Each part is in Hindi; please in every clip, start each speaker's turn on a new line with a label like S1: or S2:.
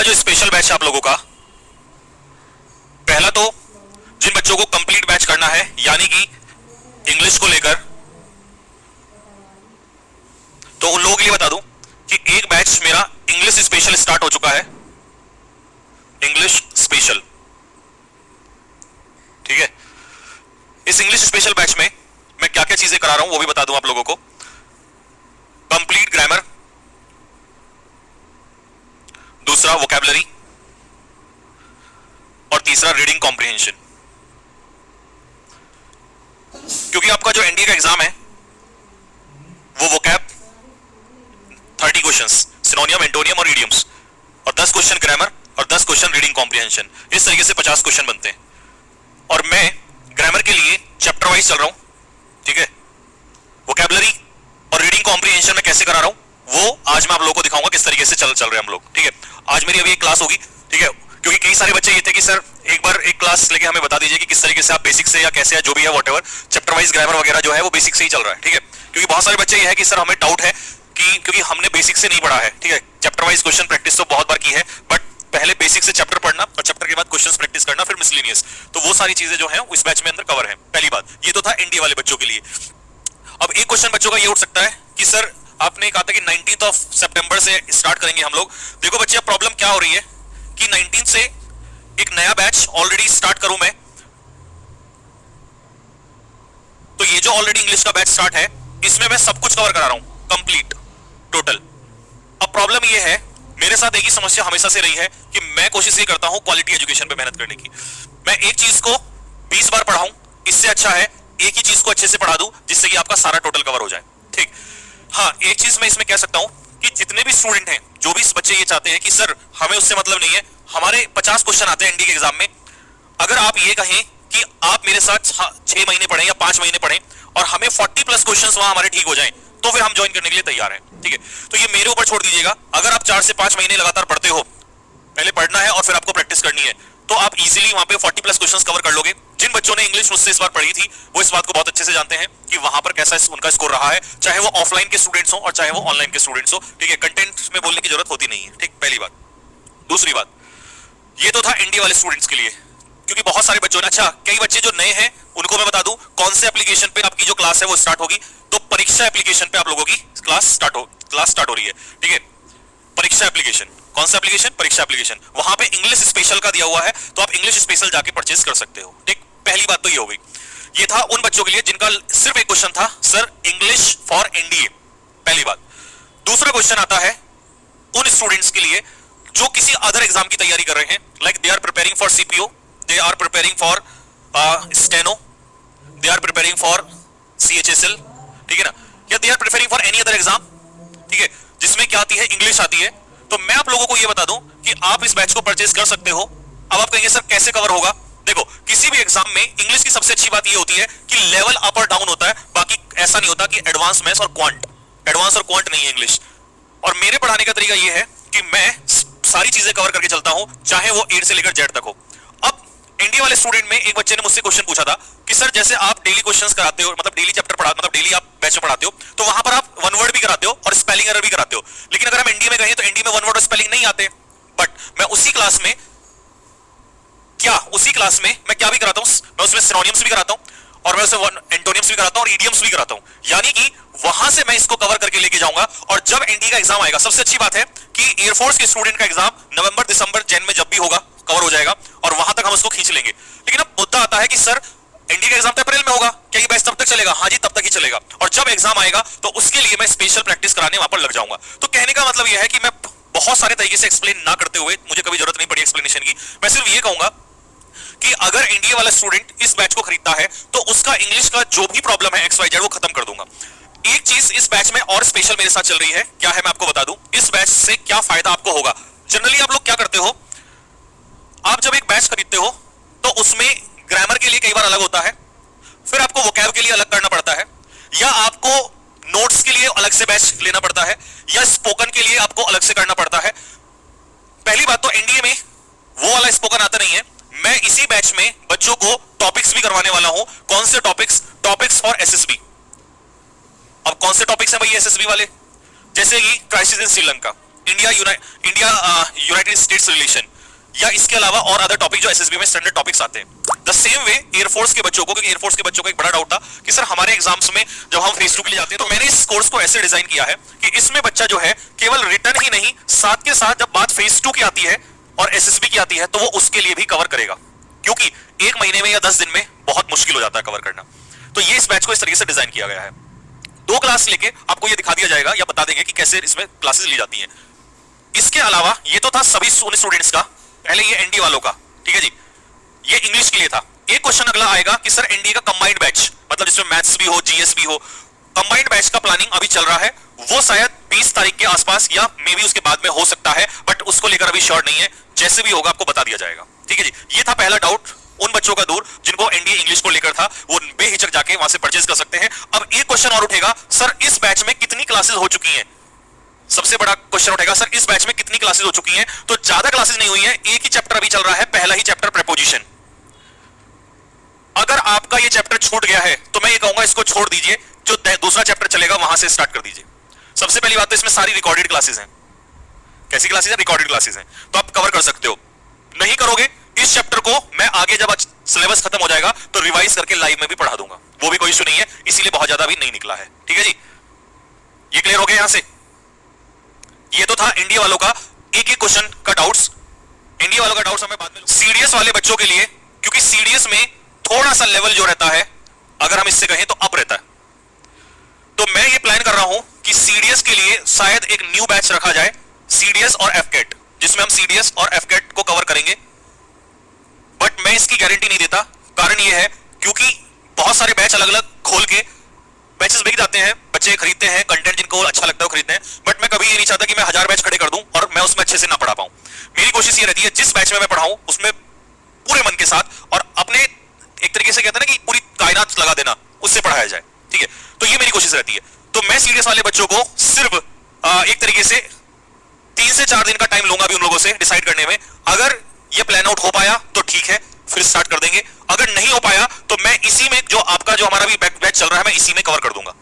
S1: जो स्पेशल बैच है आप लोगों का, पहला तो जिन बच्चों को कंप्लीट बैच करना है यानी कि इंग्लिश को लेकर, तो उन लोगों के लिए बता दूं कि एक बैच मेरा इंग्लिश स्पेशल स्टार्ट हो चुका है, इंग्लिश स्पेशल। ठीक है, इस इंग्लिश स्पेशल बैच में मैं क्या क्या चीजें करा रहा हूं वो भी बता दूं आप लोगों को। कंप्लीट ग्रामर, दूसरा वोकैबुलरी, और तीसरा रीडिंग कॉम्प्रिहेंशन। क्योंकि आपका जो एनडीए का एग्जाम है वो वोकैब 30 क्वेश्चंस, सिनोनियम, एंटोनियम और इडियम्स, और 10 क्वेश्चन ग्रामर और 10 क्वेश्चन रीडिंग कॉम्प्रिहेंशन, इस तरीके से 50 क्वेश्चन बनते हैं। और मैं ग्रामर के लिए चैप्टर वाइज चल रहा हूं। ठीक है, वोकैबुलरी और रीडिंग कॉम्प्रिहेंशन में कैसे करा रहा हूं वो आज मैं आप लोगों को दिखाऊंगा किस तरीके से चल रहे हैं हम लोग। ठीक है, आज मेरी अभी एक क्लास होगी। ठीक है, क्योंकि कई सारे बच्चे ये थे कि सर एक बार एक क्लास लेके हमें बता दीजिए कि किस तरीके से आप बेसिक से या कैसे, या जो भी है व्हाटएवर, चैप्टर वाइज ग्रामर वगैरह जो है वो बेसिक से ही चल रहा है। ठीक है, क्योंकि बहुत सारे बच्चे ये है कि सर हमें डाउट है कि क्योंकि हमने बेसिक से नहीं पढ़ा है। ठीक है, चैप्टर वाइज क्वेश्चन प्रैक्टिस तो बहुत बार की है, बट पहले बेसिक से चैप्टर पढ़ना और चैप्टर के बाद क्वेश्चंस प्रैक्टिस करना, फिर मिसलेनियस, तो वो सारी चीजें जो हैं इस बैच में अंदर कवर है। पहली बात ये तो था एनडीए वाले बच्चों के लिए। अब एक क्वेश्चन बच्चों का ये उठ सकता है कि सर आपने कहा था कि 19 सितंबर से स्टार्ट करेंगे हम लोग। देखो बच्चे, अब प्रॉब्लम क्या हो रही है कि 19 से एक नया बैच ऑलरेडी स्टार्ट करूं मैं, तो ये जो ऑलरेडी इंग्लिश का बैच स्टार्ट है इसमें मैं सब कुछ कवर करा रहा हूं, कंप्लीट टोटल। अब प्रॉब्लम ये है, मेरे साथ एक ही समस्या हमेशा से रही है कि मैं कोशिश ये करता हूं क्वालिटी एजुकेशन पे मेहनत करने की। मैं एक चीज को 20 बार पढ़ाऊं, इससे अच्छा है एक ही चीज को अच्छे से पढ़ा दूं जिससे कि आपका सारा टोटल कवर हो जाए। ठीक, हाँ एक चीज मैं इसमें कह सकता हूं कि जितने भी स्टूडेंट हैं, जो भी बच्चे ये चाहते हैं कि सर हमें उससे मतलब नहीं है, हमारे 50 क्वेश्चन आते हैं एनडी के एग्जाम में, अगर आप ये कहें कि आप मेरे साथ 6 महीने पढ़ें या 5 महीने पढ़ें और हमें 40+ क्वेश्चन वहां हमारे ठीक हो जाएं, तो फिर हम ज्वाइन करने के लिए तैयार हैं। ठीक है, तो ये मेरे ऊपर छोड़ दीजिएगा। अगर आप 4 से 5 महीने लगातार पढ़ते हो, पहले पढ़ना है और फिर आपको प्रैक्टिस करनी है, तो आप इजीली वहां पे 40+ क्वेश्चंस कवर कर लोगे। जिन बच्चों ने इंग्लिश मुझसे इस बार पढ़ी थी वो इस बात को बहुत अच्छे से जानते हैं कि वहां पर कैसा उनका स्कोर रहा है, चाहे वो ऑफलाइन के स्टूडेंट्स हो और चाहे वो ऑनलाइन के स्टूडेंट्स हो। ठीक है, कंटेंट में बोलने की जरूरत होती नहीं है। ठीक, पहली बात। दूसरी बात, ये तो था एनडी वाले स्टूडेंट्स के लिए, क्योंकि बहुत सारे बच्चों ने, अच्छा कई बच्चे जो नए हैं उनको मैं बता दूं कौन से एप्लीकेशन पे आपकी जो क्लास है वो स्टार्ट होगी। तो परीक्षा एप्लीकेशन पे आप लोगों की क्लास स्टार्ट हो रही है। ठीक है, परीक्षा एप्लीकेशन, कौन सा एप्लीकेशन? परीक्षा एप्लीकेशन। वहां पे इंग्लिश स्पेशल का दिया हुआ है, तो आप इंग्लिश स्पेशल जाके परचेज कर सकते हो। ठीक, पहली बात तो ये हो गई। ये था उन बच्चों के लिए जिनका सिर्फ एक क्वेश्चन था, सर इंग्लिश फॉर एनडीए, पहली बात। दूसरा क्वेश्चन आता है उन स्टूडेंट्स के लिए जो किसी अदर एग्जाम की तैयारी कर रहे हैं, like they are preparing for CPO, they are preparing for steno, they are preparing for CHSL, ठीक है ना, या they are preparing for any other exam. ठीक है, जिसमें क्या आती है, इंग्लिश आती है। तो मैं आप लोगों को यह बता दूं कि आप इस बैच को परचेज कर सकते हो। अब आप कहेंगे सर कैसे कवर होगा? देखो, किसी भी एग्जाम में इंग्लिश की सबसे अच्छी बात यह होती है कि लेवल अप और डाउन होता है, बाकी ऐसा नहीं होता कि एडवांस मैथ्स और क्वांट, एडवांस और क्वांट नहीं है इंग्लिश। और मेरे पढ़ाने का तरीका यह है कि मैं सारी चीजें कवर करके चलता हूं, चाहे वो 8 से लेकर जेड तक हो। अब एनडीए वाले स्टूडेंट में एक बच्चे ने मुझसे क्वेश्चन पूछा था कि सर जैसे आप डेली क्वेश्चंस कराते हो, मतलब डेली चैप्टर पढ़ाते, मतलब डेली आप बैच में पढ़ाते हो, तो वहां पर आप वन वर्ड भी कराते हो और स्पेलिंग एरर भी कराते हो। लेकिन अगर हम एनडीए में कहें तो एनडीए में वन वर्ड और स्पेलिंग नहीं आते। बट मैं उसी क्लास में मैं क्या भी कराता हूं, मैं उसमें सिनोनिम्स भी कराता हूं और मैं उसमें एंटोनिम्स भी कराता हूं और इडियम्स भी कराता हूं। यानी कि वहां से मैं इसको कवर करके लेके जाऊंगा। और जब एनडीए का एग्जाम आएगा, सबसे अच्छी बात है कि एयरफोर्स के स्टूडेंट का एग्जाम नवंबर, दिसंबर, जैन में जब भी होगा कवर हो जाएगा और वहां तक हम उसको खींच लेंगे। लेकिन अब मुद्दा आता है कि सर एनडीए का एग्जाम तो अप्रैल में होगा, क्या ये बैच तब तक चलेगा? हाँ जी, तब तक ही चलेगा। और जब एग्जाम आएगा तो उसके लिए मैं स्पेशल प्रैक्टिस कराने वहां पर लग जाऊंगा। तो कहने का मतलब यह है कि मैं बहुत सारे तरीके से एक्सप्लेन ना करते हुए, मुझे कभी जरूरत नहीं पड़ी एक्सप्लेनेशन की, मैं सिर्फ ये कहूंगा कि अगर एनडीए वाला स्टूडेंट इस बैच को खरीदता है तो उसका इंग्लिश का जो भी प्रॉब्लम है XYZ वो खत्म कर दूंगा। एक चीज इस बैच में और स्पेशल मेरे साथ चल रही है, क्या है मैं आपको बता दूं, इस बैच से क्या फायदा आपको होगा। जनरली आप लोग क्या करते हो, आप जब एक बैच खरीदते हो तो उसमें ग्रामर के लिए कई बार अलग होता है, फिर आपको वोकैब के लिए अलग करना पड़ता है, या आपको नोट्स के लिए अलग से बैच लेना पड़ता है, या स्पोकन के लिए आपको अलग से करना पड़ता है। पहली बात तो एनडीए में वो वाला स्पोकन आता नहीं है। मैं इसी बैच में बच्चों को टॉपिक्स भी करवाने वाला हूं। कौन से टॉपिक्स? Topics for SSB. अब कौन से टॉपिक्स हैं भाई एसएसबी वाले? जैसे कि crisis in Sri Lanka, India United states relation, या इसके अलावा और अदर टॉपिक जो एसएसबी में स्टैंडर्ड टॉपिक्स आते हैं। द सेम वे एयरफोर्स के बच्चों को, क्योंकि एयरफोर्स के बच्चों को एक बड़ा डाउट था कि सर हमारे एग्जाम्स में जब हम फेज 2 के लिए जाते हैं तो मैंने इस कोर्स को ऐसे डिजाइन किया है कि इसमें बच्चा जो है केवल रिटर्न ही नहीं, साथ के साथ जब बात फेज 2 की आती है और एसएसबी की आती है तो वो उसके लिए भी कवर करेगा, क्योंकि एक महीने में या 10 दिन में बहुत मुश्किल हो जाता है कवर करना। तो ये इस बैच को इस तरीके से डिजाइन किया गया है। 2 क्लास लेके आपको ये दिखा दिया जाएगा या बता देंगे कि कैसे इसमें क्लासेस ली जाती हैं। इसके अलावा ये तो था सभी स्टूडेंट्स का, पहले ये एनडी वालों का, ठीक है जी, ये इंग्लिश के लिए था। एक क्वेश्चन अगला आएगा कि सर एनडी का कंबाइंड बैच, मतलब जिसमें मैथ्स भी हो, जीएस भी हो, कंबाइंड बैच का प्लानिंग अभी चल रहा है, वो शायद 20 तारीख के आसपास या मे बी उसके बाद में हो सकता है, बट उसको लेकर अभी श्योर नहीं है। जैसे भी होगा आपको बता दिया जाएगा, ठीक है जी। ये था पहला डाउट उन बच्चों का दूर जिनको एनडीए इंग्लिश को लेकर था, वो बेहिचक जाके वहां से परचेज कर सकते हैं। अब एक क्वेश्चन और उठेगा, सर इस बैच में कितनी क्लासेस हो चुकी हैं? सबसे बड़ा क्वेश्चन उठेगा, सर इस बैच में कितनी क्लासेस हो चुकी हैं? तो ज्यादा क्लासेस नहीं हुई हैं, एक ही चैप्टर अभी चल रहा है, पहला ही चैप्टर प्रेपोजिशन। अगर आपका ये चैप्टर छूट गया है तो मैं ये कहूंगा इसको छोड़ दीजिए, जो दूसरा चैप्टर चलेगा वहां से स्टार्ट कर दीजिए। सबसे पहली बात तो इसमें सारी रिकॉर्डेड क्लासेस हैं। कैसी क्लासेस हैं? रिकॉर्डेड क्लासेस हैं, तो आप कवर कर सकते हो। नहीं करोगे इस चैप्टर को, मैं आगे जब सिलेबस खत्म हो जाएगा तो रिवाइज करके लाइव में भी पढ़ा दूंगा, वो भी कोई इशू नहीं है, इसीलिए बहुत ज्यादा भी नहीं निकला है, ठीक है जी। ये क्लियर हो गया यहां से? ये तो था इंडिया वालों का एक एक क्वेश्चन का डाउट्स। इंडिया वालों का डाउट्स हमें बाद में। सीडीएस वाले बच्चों के लिए, क्योंकि सीडीएस में थोड़ा सा लेवल जो रहता है, अगर हम इससे कहें तो अप रहता है, तो मैं ये प्लान कर रहा हूं कि सीडीएस के लिए शायद एक न्यू बैच रखा जाए, सीडीएस और एफकेट, जिसमें हम सीडीएस और एफकेट को कवर करेंगे। बट मैं इसकी गारंटी नहीं देता, कारण ये है क्योंकि बहुत सारे बैच अलग अलग खोल के बैचेस बिक जाते हैं, बच्चे खरीदते हैं, कंटेंट जिनको अच्छा लगता है वो खरीदते हैं, बट मैं कभी ये नहीं चाहता कि मैं 1000 बैच खड़े कर दूं और मैं उसमें अच्छे से ना पढ़ा पाऊं। मेरी कोशिश ये रहती है जिस बैच में मैं पढ़ाऊं उसमें पूरे मन के साथ और अपने एक तरीके से कहते हैं ना कि पूरी कायनात लगा देना, उससे पढ़ाया जाए, ठीक है। तो ये मेरी कोशिश रहती है। तो मैं सीडीएस वाले बच्चों को सिर्फ एक तरीके से 3 से 4 दिन का टाइम लूंगा भी उन लोगों से डिसाइड करने में। अगर ये प्लान आउट हो पाया तो ठीक है, फिर स्टार्ट कर देंगे। अगर नहीं हो पाया तो मैं इसी में जो आपका जो हमारा भी बैच चल रहा है मैं इसी में कवर कर दूंगा,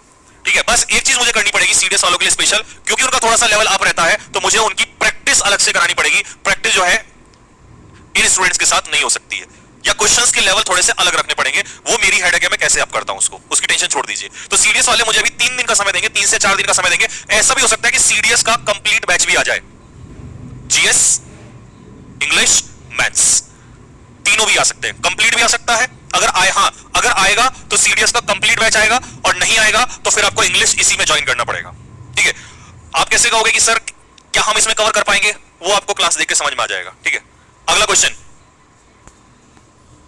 S1: ठीक है। बस एक चीज मुझे करनी पड़ेगी सीडीएस वालों के लिए स्पेशल, क्योंकि उनका थोड़ा सा लेवल अप रहता है, तो मुझे उनकी प्रैक्टिस अलग से करानी पड़ेगी। प्रैक्टिस जो है इन स्टूडेंट्स के साथ नहीं हो सकती है, या क्वेश्चंस के लेवल थोड़े से अलग रखने पड़ेंगे। वो मेरी हेडेक है, मैं कैसे आप करता हूं उसको, उसकी टेंशन छोड़ दीजिए। तो सीडीएस वाले मुझे अभी 3 दिन का समय देंगे, 3 से 4 दिन का समय देंगे। ऐसा भी हो सकता है कि सीडीएस का कंप्लीट बैच भी आ जाए, जीएस, इंग्लिश, मैथ्स, तीनों भी आ सकते हैं, कंप्लीट भी आ सकता है। अगर आएगा तो सीडीएस का कंप्लीट बैच आएगा, और नहीं आएगा तो फिर आपको इंग्लिश इसी में ज्वाइन करना पड़ेगा, ठीक है। आप कैसे कहोगे कि सर क्या हम इसमें कवर कर पाएंगे, वो आपको क्लास देख के समझ में आ जाएगा, ठीक है। अगला क्वेश्चन,